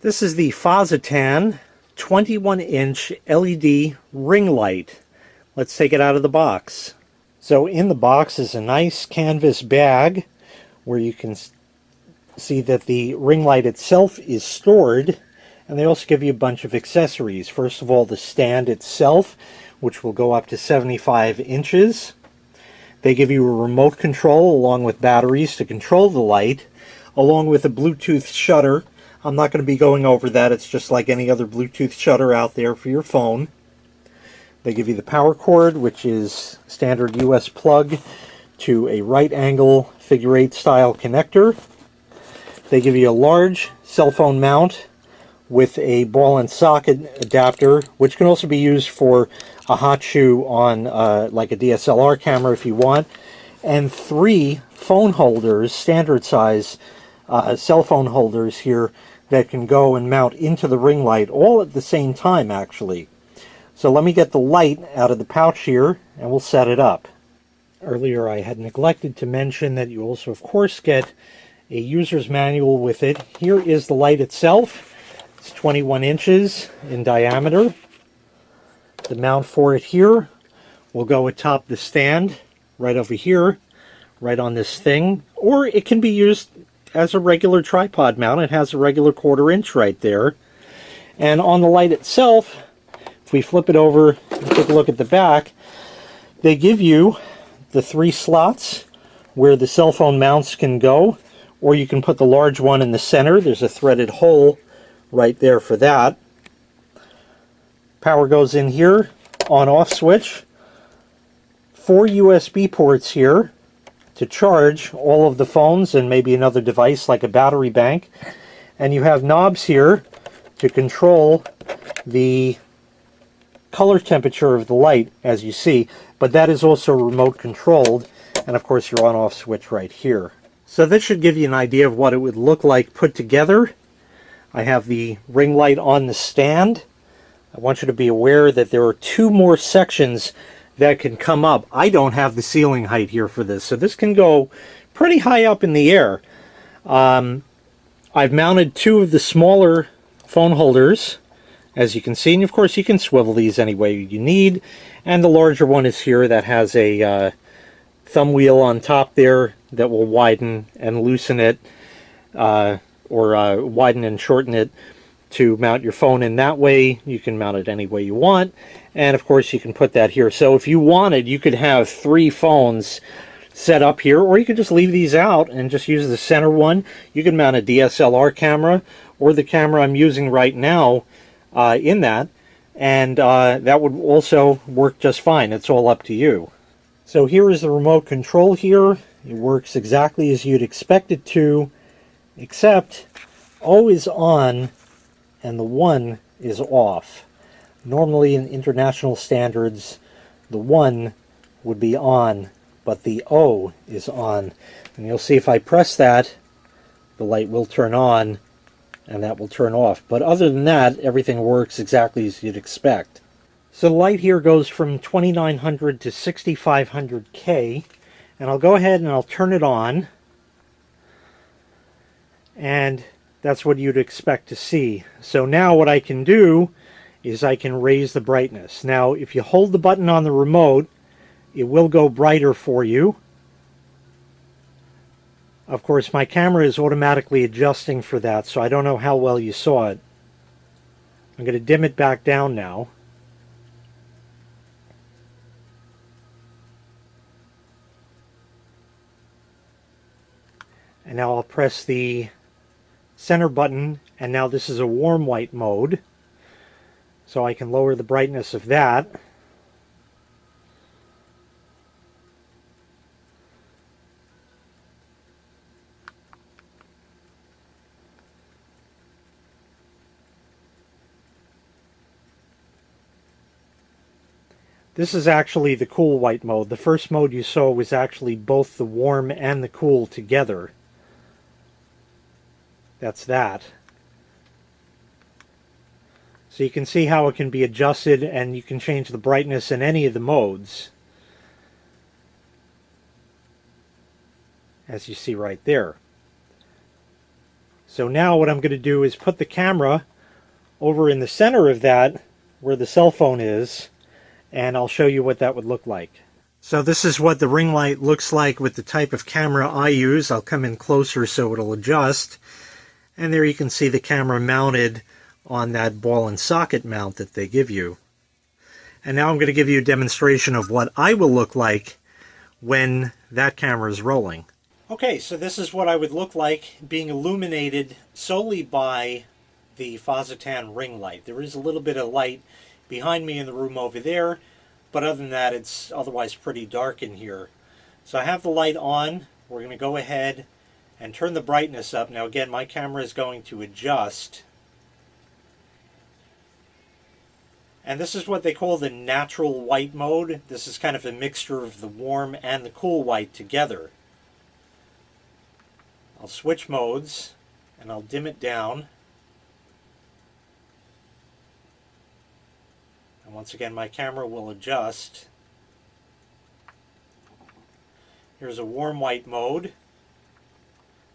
This is the FOSITAN 21-inch LED ring light. Let's take it out of the box. So in the box is a nice canvas bag where you can see that the ring light itself is stored, and they also give you a bunch of accessories. First of all, the stand itself, which will go up to 75 inches. They give you a remote control along with batteries to control the light, along with a Bluetooth shutter. I'm not going to be going over that. It's just like any other Bluetooth shutter out there for your phone. They give you the power cord, which is standard US plug to a right angle figure 8 style connector. They give you a large cell phone mount with a ball and socket adapter, which can also be used for a hot shoe on like a DSLR camera if you want, and 3 phone holders, standard size cell phone holders here that can go and mount into the ring light all at the same time, actually. So let me get the light out of the pouch here and we'll set it up. Earlier I had neglected to mention that you also of course get a user's manual with it. Here is the light itself. It's 21 inches in diameter. The mount for it here will go atop the stand right over here, right on this thing, or it can be used as a regular tripod mount. It has a regular 1/4 inch right there. And on the light itself, if we flip it over and take a look at the back, they give you the 3 slots where the cell phone mounts can go, or you can put the large one in the center. There's a threaded hole right there for that. Power goes in here, on-off switch, 4 USB ports here to charge all of the phones and maybe another device like a battery bank. And you have knobs here to control the color temperature of the light, as you see, but that is also remote controlled, and of course your on-off switch right here. So this should give you an idea of what it would look like put together. I have the ring light on the stand. I want you to be aware that there are 2 more sections that can come up. I don't have the ceiling height here for this, so this can go pretty high up in the air. I've mounted 2 of the smaller phone holders, as you can see, and of course you can swivel these any way you need, and the larger one is here that has a thumb wheel on top there that will widen and loosen it, or widen and shorten it to mount your phone in that way. You can mount it any way you want, and of course you can put that here. So if you wanted, you could have 3 phones set up here, or you could just leave these out and just use the center one. You can mount a DSLR camera or the camera I'm using right now in that, and that would also work just fine. It's all up to you. So here is the remote control here. It works exactly as you'd expect it to, except O is on and the 1 is off. Normally in international standards, the 1 would be on, but the O is on. And you'll see if I press that, the light will turn on and that will turn off. But other than that, everything works exactly as you'd expect. So the light here goes from 2900 to 6500K, and I'll go ahead and I'll turn it on, and that's what you'd expect to see. So now what I can do is I can raise the brightness. Now if you hold the button on the remote, it will go brighter for you. Of course my camera is automatically adjusting for that, so I don't know how well you saw it. I'm going to dim it back down now. And now I'll press the center button, and now this is a warm white mode, so I can lower the brightness of that. This is actually the cool white mode. The first mode you saw was actually both the warm and the cool together. That's that. So you can see how it can be adjusted, and you can change the brightness in any of the modes, as you see right there. So now what I'm going to do is put the camera over in the center of that where the cell phone is, and I'll show you what that would look like. So this is what the ring light looks like with the type of camera I use. I'll come in closer so it'll adjust. And there you can see the camera mounted on that ball and socket mount that they give you. And now I'm going to give you a demonstration of what I will look like when that camera is rolling. Okay, so this is what I would look like being illuminated solely by the FOSITAN ring light. There is a little bit of light behind me in the room over there, but other than that, it's otherwise pretty dark in here. So I have the light on. We're going to go ahead and turn the brightness up. Now again, my camera is going to adjust. And this is what they call the natural white mode. This is kind of a mixture of the warm and the cool white together. I'll switch modes and I'll dim it down. And once again, my camera will adjust. Here's a warm white mode.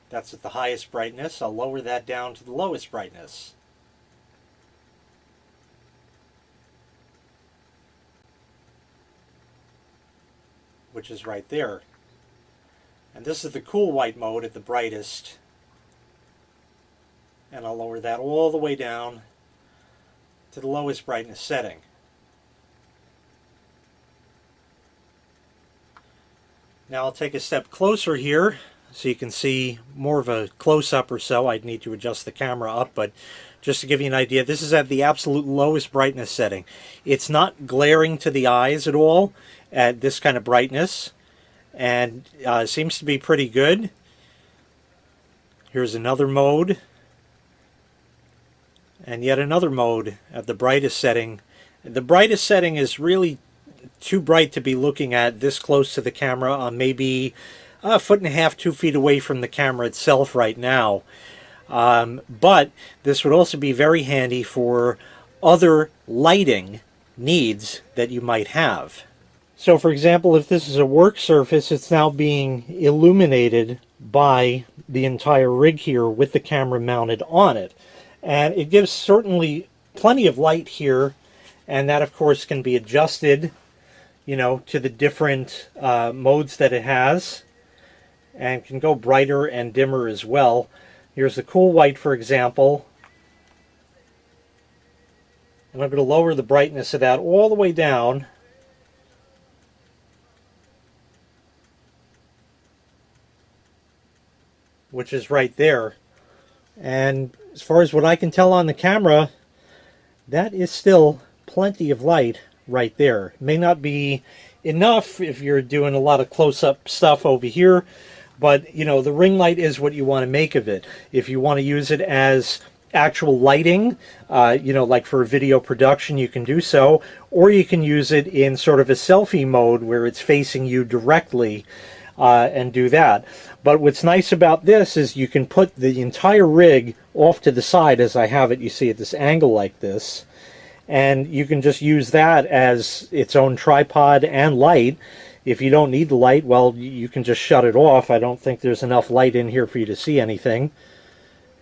That's at the highest brightness. I'll lower that down to the lowest brightness. Which is right there. And this is the cool white mode at the brightest. And I'll lower that all the way down to the lowest brightness setting. Now I'll take a step closer here so you can see more of a close-up or so. I'd need to adjust the camera up, but just to give you an idea, this is at the absolute lowest brightness setting. It's not glaring to the eyes at all at this kind of brightness, and seems to be pretty good. Here's another mode, and yet another mode at the brightest setting. The brightest setting is really too bright to be looking at this close to the camera. Maybe a foot and a half, 2 feet away from the camera itself right now. But this would also be very handy for other lighting needs that you might have. So for example, if this is a work surface, it's now being illuminated by the entire rig here with the camera mounted on it. And it gives certainly plenty of light here, and that of course can be adjusted, you know, to the different modes that it has, and can go brighter and dimmer as well. Here's the cool white, for example. And I'm going to lower the brightness of that all the way down. Which is right there. And as far as what I can tell on the camera, that is still plenty of light right there. It may not be enough if you're doing a lot of close-up stuff over here, but you know, the ring light is what you want to make of it. If you want to use it as actual lighting, you know, like for video production, you can do so, or you can use it in sort of a selfie mode where it's facing you directly and do that. But what's nice about this is you can put the entire rig off to the side as I have it, you see, at this angle like this, and you can just use that as its own tripod and light. If you don't need the light, well, you can just shut it off. I don't think there's enough light in here for you to see anything.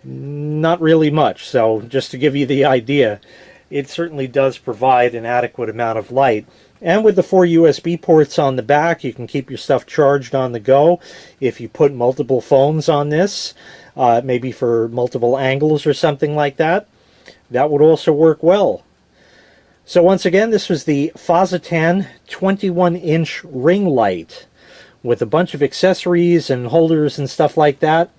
Not really much. So just to give you the idea, it certainly does provide an adequate amount of light. And with the 4 USB ports on the back, you can keep your stuff charged on the go. If you put multiple phones on this, maybe for multiple angles or something like that, that would also work well. So once again, this was the FOSITAN 21-inch ring light with a bunch of accessories and holders and stuff like that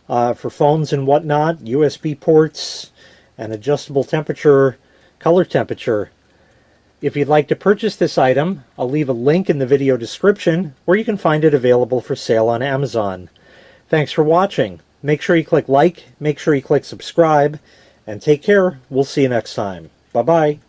for phones and whatnot, USB ports, and adjustable temperature, color temperature. If you'd like to purchase this item, I'll leave a link in the video description where you can find it available for sale on Amazon. Thanks for watching. Make sure you click like, make sure you click subscribe, and take care. We'll see you next time. Bye-bye.